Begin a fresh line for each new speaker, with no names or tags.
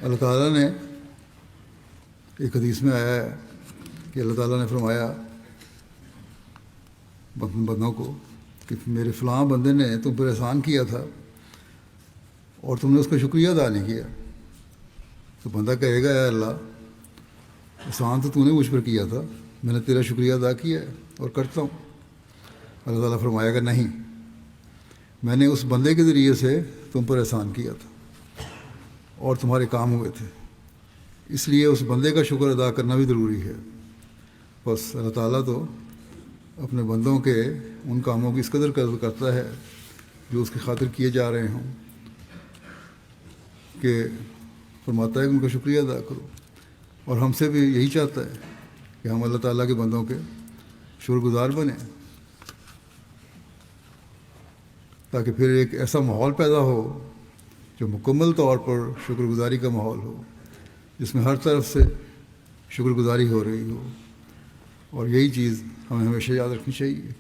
اللہ تعالیٰ نے ایک حدیث میں آیا ہے کہ اللہ تعالیٰ نے فرمایا بندوں کو کہ میرے فلاں بندے نے تم پر احسان کیا تھا اور تم نے اس کا شکریہ ادا نہیں کیا. تو بندہ کہے گا اے اللہ احسان تو نے مجھ پر کیا تھا, میں نے تیرا شکریہ ادا کیا ہے اور کرتا ہوں. اللہ تعالیٰ فرمائے گا نہیں, میں نے اس بندے کے ذریعے سے تم پر احسان کیا تھا اور تمہارے کام ہوئے تھے, اس لیے اس بندے کا شکر ادا کرنا بھی ضروری ہے. بس اللہ تعالیٰ تو اپنے بندوں کے ان کاموں کی اس قدر قدر کرتا ہے جو اس کی خاطر کیے جا رہے ہوں کہ فرماتا ہے کہ ان کا شکریہ ادا کرو. اور ہم سے بھی یہی چاہتا ہے کہ ہم اللہ تعالیٰ کے بندوں کے شکر گزار بنیں, تاکہ پھر ایک ایسا ماحول پیدا ہو جو مکمل طور پر شکر گزاری کا ماحول ہو, جس میں ہر طرف سے شکر گزاری ہو رہی ہو. اور یہی چیز ہمیں ہمیشہ یاد رکھنی چاہیے.